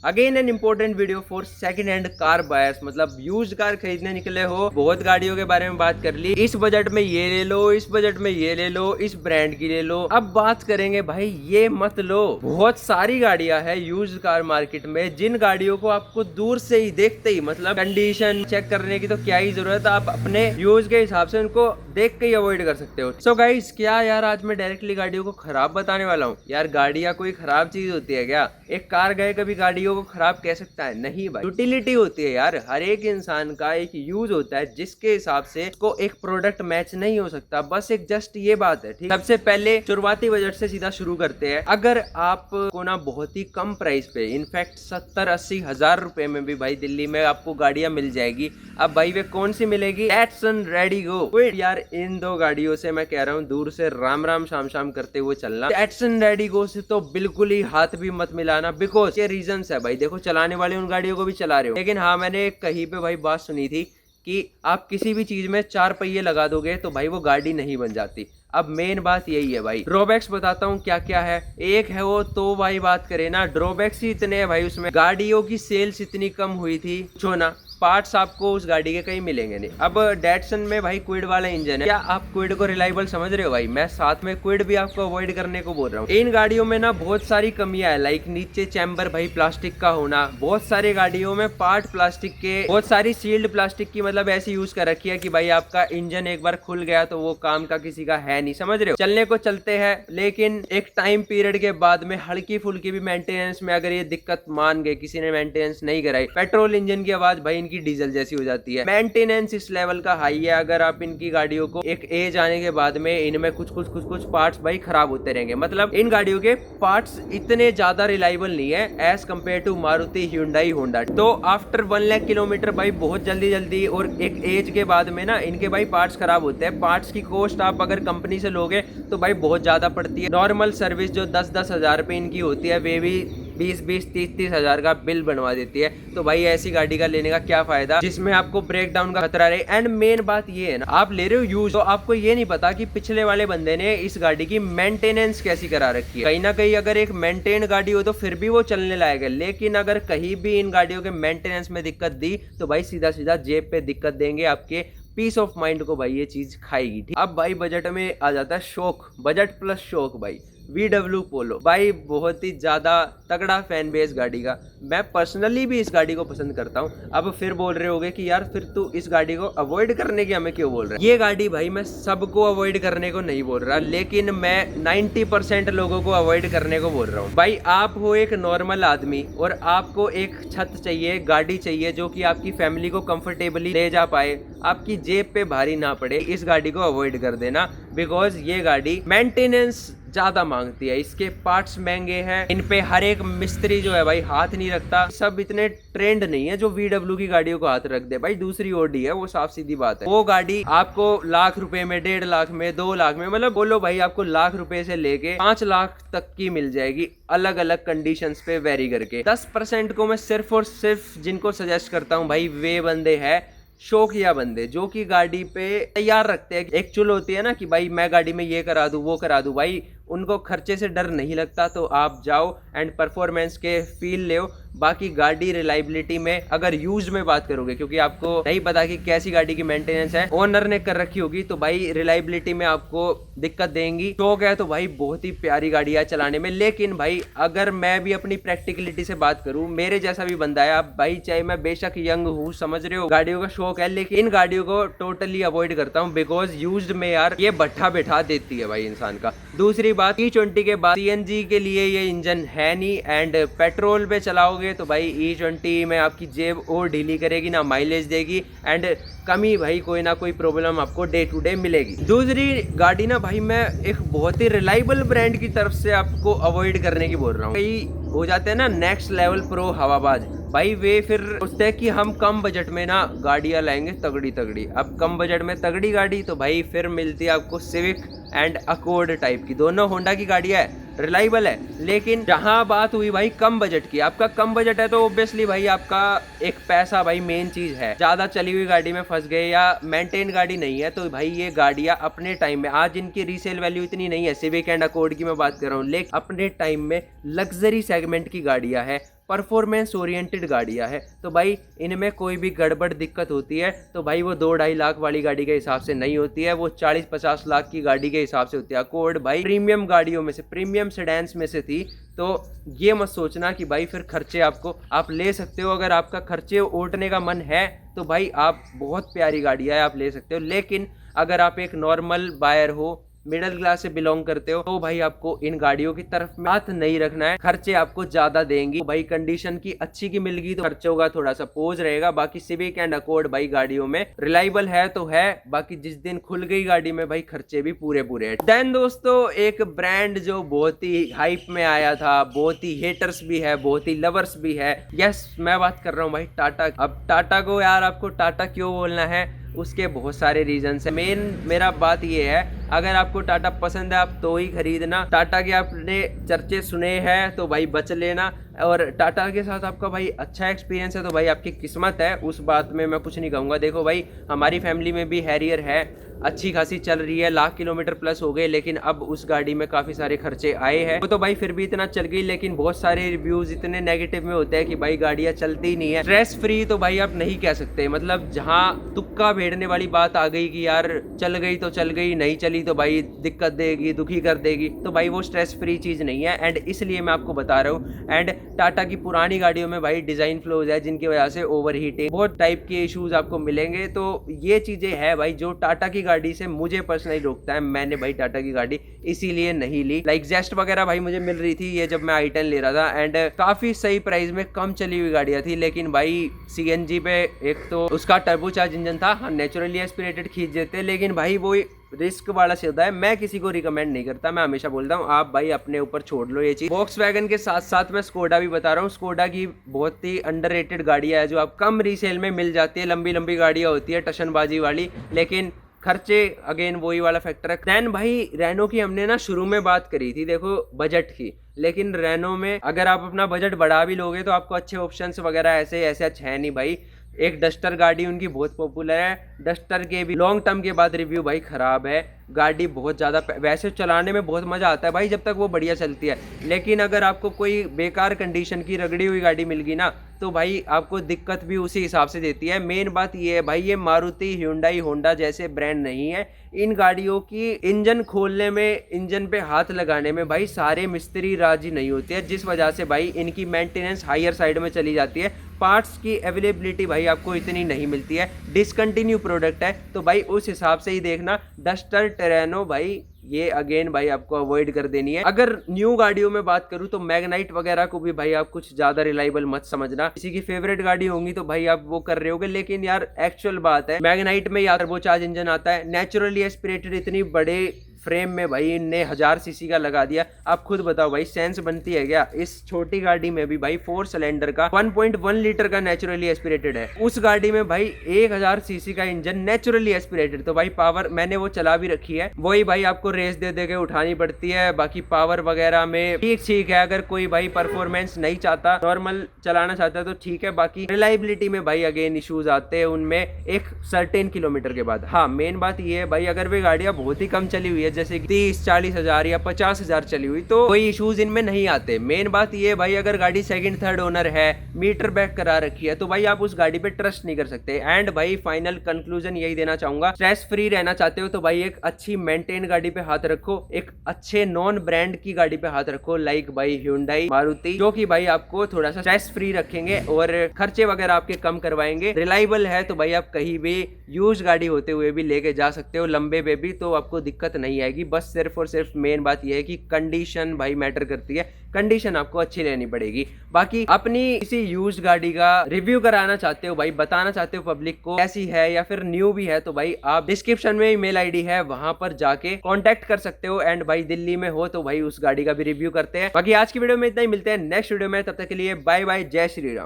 Again an important video for second hand car buyers, मतलब used car खरीदने निकले हो। बहुत गाड़ियों के बारे में बात कर ली, इस बजट में ये ले लो, इस बजट में ये ले लो, इस ब्रांड की ले लो। अब बात करेंगे भाई ये मत लो। बहुत सारी गाड़ियां हैं यूज्ड कार मार्केट में, जिन गाड़ियों को आपको दूर से ही देखते ही मतलब कंडीशन चेक करने की तो क्या ही जरूरत है, आप अपने यूज के हिसाब से उनको देख के ही अवॉइड कर सकते हो। सो गाइस, क्या यार आज मैं डायरेक्टली गाड़ियों को खराब बताने वाला हूँ? यार गाड़ियां कोई खराब चीज होती है क्या? एक कार गए कभी गाड़ियों को खराब कह सकता है? नहीं भाई, यूटिलिटी होती है यार। हर एक इंसान का एक यूज होता है जिसके हिसाब से उसको एक प्रोडक्ट मैच नहीं हो सकता। बस एक जस्ट ये बात है, ठीक। सबसे पहले शुरुआती बजट से सीधा शुरू करते हैं। अगर आप को ना बहुत ही कम प्राइस पे, इनफैक्ट 70-80 हजार रुपए में भी भाई दिल्ली में आपको गाड़ियां मिल जाएगी। अब भाई वे कौन सी मिलेगी? डैटसन रेडिगो। यार इन दो गाड़ियों से मैं कह रहा हूँ दूर से राम राम शाम शाम करते हुए चलना। डैटसन रेडिगो से तो बिल्कुल ही हाथ भी मत मिलाना, बिकॉज ये रीजंस है भाई। देखो, चलाने वाले उन गाड़ियों को भी चला रहे हो, लेकिन हाँ, मैंने कहीं पे भाई बात सुनी थी कि आप किसी भी चीज में 4 पहिए लगा दोगे तो भाई वो गाड़ी नहीं बन जाती। अब मेन बात यही है भाई। ड्रॉबैक्स बताता हूँ क्या क्या है। एक है वो तो भाई बात करें ना, ड्रॉबैक्स ही इतने हैं भाई उसमें। गाड़ियों की सेल्स इतनी कम हुई थी, छो ना, पार्ट्स आपको उस गाड़ी के कहीं मिलेंगे नहीं। अब डैटसन में भाई क्विड वाला इंजन है। क्या आप क्विड को रिलायबल समझ रहे हो भाई? मैं साथ में क्विड भी आपको अवॉइड करने को बोल रहा हूँ। इन गाड़ियों में ना बहुत सारी कमियां है, लाइक नीचे चैम्बर भाई प्लास्टिक का होना, बहुत सारी गाड़ियों में पार्ट प्लास्टिक के, बहुत सारी सील्ड प्लास्टिक की, मतलब ऐसी यूज कर रखी है कि भाई आपका इंजन एक बार खुल गया तो वो काम का किसी का है नहीं, समझ रहे हो? चलने को चलते हैं, लेकिन एक टाइम पीरियड के बाद में हल्की फुल्की भी मेंटेनेंस में अगर ये दिक्कत मान गए, किसी ने मेंटेनेंस नहीं कराई, पेट्रोल इंजन की आवाज भाई इनकी डीजल जैसी हो जाती है। मेंटेनेंस इस लेवल का हाई है। अगर आप इनकी गाड़ियों को एक एज आने के बाद में इनमें कुछ पार्ट्स भाई खराब होते रहेंगे। मतलब इन गाड़ियों के पार्ट्स इतने ज्यादा रिलायबल नहीं है as compared to Maruti, Hyundai, Honda. तो आफ्टर 1 लाख किलोमीटर भाई बहुत जल्दी और एक एज के बाद में ना इनके भाई पार्ट्स खराब होते हैं। पार्ट्स की कॉस्ट आप अगर कंपनी से लोगे तो भाई बहुत ज्यादा पड़ती है। नॉर्मल सर्विस जो 10-10 हजार रुपए इनकी होती है, वे भी 20-20, 30-30 हजार का बिल बनवा देती है। तो भाई ऐसी गाड़ी का लेने का क्या फायदा जिसमें आपको ब्रेक डाउन का खतरा रहे। एंड मेन बात ये है ना, आप ले रहे हो यूज, तो आपको ये नहीं पता कि पिछले वाले बंदे ने इस गाड़ी की मेंटेनेंस कैसी करा रखी है। कहीं ना कहीं अगर एक मेंटेन गाड़ी हो तो फिर भी वो चलने लायक है, लेकिन अगर कहीं भी इन गाड़ियों के मेंटेनेंस में दिक्कत दी तो भाई सीधा सीधा जेब पे दिक्कत देंगे, आपके पीस ऑफ माइंड को भाई ये चीज खाएगी, ठीक। अब भाई बजट में आ जाता है शौक, बजट प्लस शौक भाई। VW पोलो भाई बहुत ही ज्यादा तगड़ा फैन बेस गाड़ी का। मैं पर्सनली भी इस गाड़ी को पसंद करता हूँ। अब फिर बोल रहे होगे कि यार फिर तू इस गाड़ी को अवॉइड करने की हमें क्यों बोल रहा है? ये गाड़ी भाई मैं सबको अवॉइड करने को नहीं बोल रहा, लेकिन मैं 90% लोगों को अवॉइड करने को बोल रहा हूँ। भाई आप हो एक नॉर्मल आदमी और आपको एक छत चाहिए, गाड़ी चाहिए जो कि आपकी फैमिली को कंफर्टेबली ले जा पाए, आपकी जेब पे भारी ना पड़े, इस गाड़ी को अवॉइड कर देना। बिकॉज ये गाड़ी मेंटेनेंस ज्यादा मांगती है, इसके पार्ट्स महंगे हैं, इन पे हर एक मिस्त्री जो है भाई हाथ नहीं रखता। सब इतने ट्रेंड नहीं है जो VW की गाड़ियों को हाथ रख दे। भाई दूसरी ओडी है वो, साफ सीधी बात है। वो गाड़ी आपको लाख रुपए में, 1.5 लाख में, 2 लाख में, मतलब बोलो भाई आपको लाख रुपए से लेके 5 लाख तक की मिल जाएगी, अलग अलग कंडीशंस पे वेरी करके। 10% को मैं सिर्फ और सिर्फ जिनको सजेस्ट करता हूँ भाई, वे बंदे हैं शौकिया बंदे जो कि गाड़ी पे तैयार रखते हैं। एक्चुअल होती है ना कि भाई मैं गाड़ी में ये करा दूं, वो करा दूं, भाई उनको खर्चे से डर नहीं लगता। तो आप जाओ एंड परफॉर्मेंस के फील ले। बाकी गाड़ी रिलायबिलिटी में अगर यूज में बात करोगे, क्योंकि आपको नहीं पता कि कैसी गाड़ी की मेंटेनेंस है ओनर ने कर रखी होगी, तो भाई रिलायबिलिटी में आपको दिक्कत देंगी। शौक है तो भाई बहुत ही प्यारी गाड़ी है चलाने में। लेकिन भाई अगर मैं भी अपनी प्रैक्टिकलिटी से बात करूं, मेरे जैसा भी बंदा है, आप भाई चाहे मैं बेशक यंग हूँ, समझ रहे हो, गाड़ियों का शौक है, लेकिन इन गाड़ियों को टोटली अवॉइड करता हूँ। बिकॉज यूज्ड में यार ये भट्ठा बैठा देती है भाई इंसान का। दूसरी बात, E20 के बाद CNG के लिए ये इंजन है नहीं, एंड पेट्रोल पे चलाओगे तो भाई E20 में आपकी जेब और ढीली करेगी, ना माइलेज देगी, एंड कमी भाई कोई ना कोई प्रॉब्लम आपको डे टू डे मिलेगी। दूसरी गाड़ी ना भाई मैं एक बहुत ही रिलायबल ब्रांड की तरफ से आपको अवॉइड करने की बोल रहा हूँ। कई हो जाते हैं ना नेक्स्ट लेवल प्रो हवाबाज, भाई वे फिर सोचते हैं कि हम कम बजट में ना गाड़ियां लाएंगे तगड़ी तगड़ी। अब कम बजट में तगड़ी गाड़ी तो भाई फिर मिलती है आपको सिविक एंड अकॉर्ड टाइप की। दोनों होंडा की गाड़ियां है, रिलायबल है। लेकिन जहां बात हुई भाई कम बजट की, आपका कम बजट है तो ऑब्वियसली भाई आपका एक पैसा भाई मेन चीज है। ज्यादा चली हुई गाड़ी में फंस गए या मेंटेन गाड़ी नहीं है तो भाई ये गाड़ियां अपने टाइम में, आज इनकी रीसेल वैल्यू इतनी नहीं है, सिविक एंड अकॉर्ड की मैं बात कर रहा हूँ, लेकिन अपने टाइम में लग्जरी सेगमेंट की गाड़ियां है परफॉर्मेंस ओरिएंटेड गाड़ियां है, तो भाई इनमें कोई भी गड़बड़ दिक्कत होती है तो भाई वो 2-2.5 लाख वाली गाड़ी के हिसाब से नहीं होती है, वो 40-50 लाख की गाड़ी के हिसाब से होती है। अकॉर्ड भाई प्रीमियम गाड़ियों में से, प्रीमियम सेडान्स में से थी, तो ये मत सोचना कि भाई फिर खर्चे आपको, आप ले सकते हो अगर आपका खर्चे ओटने का मन है तो भाई आप, बहुत प्यारी गाड़ी है, आप ले सकते हो। लेकिन अगर आप एक नॉर्मल बायर हो, मिडिल क्लास से बिलोंग करते हो, तो भाई आपको इन गाड़ियों की तरफ हाथ नहीं रखना है, खर्चे आपको ज्यादा देंगी। तो भाई कंडीशन की अच्छी की मिलेगी तो खर्चों का थोड़ा सा पोज रहेगा। बाकी सिविक एंड अकॉर्ड भाई गाड़ियों में रिलायबल है तो है, बाकी जिस दिन खुल गई गाड़ी में भाई खर्चे भी पूरे पूरे हैं। देन दोस्तों एक ब्रांड जो बहुत ही हाइप में आया था, बहुत ही हेटर्स भी है, बहुत ही लवर्स भी है, यस मैं बात कर रहा हूँ भाई टाटा। अब टाटा को यार आपको टाटा क्यों बोलना है, उसके बहुत सारे रीजंस है। मेन मेरा बात ये है, अगर आपको टाटा पसंद है आप तो ही खरीदना, टाटा के आपने चर्चे सुने हैं तो भाई बच लेना, और टाटा के साथ आपका भाई अच्छा एक्सपीरियंस है तो भाई आपकी किस्मत है, उस बात में मैं कुछ नहीं कहूँगा। देखो भाई हमारी फैमिली में भी हैरियर है, अच्छी खासी चल रही है, लाख किलोमीटर प्लस हो गए, लेकिन अब उस गाड़ी में काफ़ी सारे खर्चे आए हैं। वो तो भाई फिर भी इतना चल गई, लेकिन बहुत सारे रिव्यूज इतने नेगेटिव में होते हैं कि भाई गाड़ियाँ चलती ही नहीं है। स्ट्रेस फ्री तो भाई आप नहीं कह सकते, मतलब जहाँ तुक्का भेड़ने वाली बात आ गई कि यार चल गई तो चल गई, नहीं चली तो भाई दिक्कत देगी, दुखी कर देगी, तो भाई वो स्ट्रेस फ्री चीज़ नहीं है। एंड इसलिए मैं आपको बता रहा हूँ। एंड टाटा की पुरानी गाड़ियों में भाई डिज़ाइन फ्लोज है जिनकी वजह से ओवर हीटिंग, बहुत टाइप के इशूज़ आपको मिलेंगे। तो ये चीज़ें है भाई जो टाटा की गाड़ी से मुझे पर्सनली रोकता है। मैंने भाई टाटा की गाड़ी इसीलिए नहीं ली। लाइक जेस्ट वगैरह भाई मुझे मिल रही थी ये जब मैं i10 ले रहा था, एंड काफ़ी सही प्राइस में कम चली हुई गाड़ियाँ थी, लेकिन भाई CNG पे एक तो उसका टर्बोचार्ज इंजन था, हाँ नेचुरली एस्पिरेटेड खींच देते, लेकिन भाई वो रिस्क वाला सौदा है, मैं किसी को रिकमेंड नहीं करता। मैं हमेशा बोलता हूँ आप भाई अपने ऊपर छोड़ लो ये चीज। वॉक्सवैगन के साथ साथ मैं स्कोडा भी बता रहा हूँ। स्कोडा की बहुत ही अंडररेटेड गाड़ियाँ है जो आप कम रीसेल में मिल जाती है, लंबी लंबी गाड़ियाँ होती है टशनबाजी वाली, लेकिन खर्चे अगेन वही वाला फैक्टर है। दैन भाई रेनो की हमने ना शुरू में बात करी थी, देखो बजट की, लेकिन रेनो में अगर आप अपना बजट बढ़ा भी लोगे तो आपको अच्छे ऑप्शंस वगैरह ऐसे अच्छे है नहीं भाई। एक डस्टर गाड़ी उनकी बहुत पॉपुलर है, डस्टर के भी लॉन्ग टर्म के बाद रिव्यू भाई ख़राब है। गाड़ी बहुत ज़्यादा, वैसे चलाने में बहुत मज़ा आता है भाई जब तक वो बढ़िया चलती है, लेकिन अगर आपको कोई बेकार कंडीशन की रगड़ी हुई गाड़ी मिल गई ना तो भाई आपको दिक्कत भी उसी हिसाब से देती है। मेन बात ये है भाई, ये मारुति, ह्युंडई, होंडा जैसे ब्रांड नहीं है। इन गाड़ियों की इंजन खोलने में, इंजन पे हाथ लगाने में भाई सारे मिस्त्री राजी नहीं होते हैं, जिस वजह से भाई इनकी मेंटेनेंस हायर साइड में चली जाती है। पार्ट्स की अवेलेबिलिटी भाई आपको इतनी नहीं मिलती है, डिसकंटिन्यू प्रोडक्ट है, तो भाई उस हिसाब से ही देखना। डस्टर, टेरेनो भाई ये अगेन भाई आपको अवॉइड कर देनी है। अगर न्यू गाड़ियों में बात करूं तो मैग्नाइट वगैरह को भी भाई आप कुछ ज्यादा रिलायबल मत समझना। किसी की फेवरेट गाड़ी होंगी तो भाई आप वो कर रहे होगे, लेकिन यार एक्चुअल बात है मैग्नाइट में या टर्बोचार्ज इंजन आता है, नेचुरली एस्पिरेटेड, इतनी बड़े फ्रेम में भाई इनने 1000 सीसी का लगा दिया। आप खुद बताओ भाई सेंस बनती है क्या? इस छोटी गाड़ी में भी भाई 4 सिलेंडर का 1.1 लीटर का नेचुरली एस्पिरेटेड है, उस गाड़ी में भाई 1000 सीसी का इंजन नेचुरली एस्पिरेटेड। तो भाई पावर मैंने वो चला भी रखी है, वही भाई आपको रेस दे दे के उठानी पड़ती है। बाकी पावर वगैरह में ठीक है, अगर कोई भाई परफॉर्मेंस नहीं चाहता, नॉर्मल चलाना चाहता है तो ठीक है। बाकी रिलायबिलिटी में भाई अगेन इश्यूज आते हैं उनमें एक सर्टेन किलोमीटर के बाद। हाँ मेन बात ये है भाई, अगर वे गाड़ियां बहुत ही कम चली हुई है जैसे 30-40 हजार या 50 हजार चली हुई तो कोई इश्यूज इनमें नहीं आते। मेन बात ये है भाई, अगर गाड़ी सेकंड थर्ड ओनर है, मीटर बैक करा रखी है, तो भाई आप उस गाड़ी पे ट्रस्ट नहीं कर सकते। एंड भाई फाइनल कंक्लूजन यही देना चाहूंगा, स्ट्रेस फ्री रहना चाहते हो तो भाई एक अच्छी मेंटेन गाड़ी पे हाथ रखो, एक अच्छे नॉन ब्रांड की गाड़ी पे हाथ रखो, लाइक भाई ह्युंडई, मारुति, जो कि भाई आपको थोड़ा सा स्ट्रेस फ्री रखेंगे और खर्चे वगैरह आपके कम करवाएंगे। रिलायबल है तो भाई आप कहीं भी यूज गाड़ी होते हुए भी लेके जा सकते हो, लंबे पे भी, तो आपको दिक्कत नहीं आएगी। बस सिर्फ और सिर्फ मेन बात यह है कि कंडीशन भाई मैटर करती है, कंडीशन आपको अच्छी लेनी पड़ेगी। बाकी अपनी किसी यूज गाड़ी का रिव्यू कराना चाहते हो भाई, बताना चाहते हो पब्लिक को कैसी है या फिर न्यू भी है, तो भाई आप डिस्क्रिप्शन में ईमेल आईडी है, वहां पर जाके कांटेक्ट कर सकते हो। एंड भाई दिल्ली में हो तो भाई उस गाड़ी का भी रिव्यू करते हैं। बाकी आज की वीडियो में इतना ही, मिलते हैं नेक्स्ट वीडियो में, तब तक के लिए बाय बाय, जय श्री राम।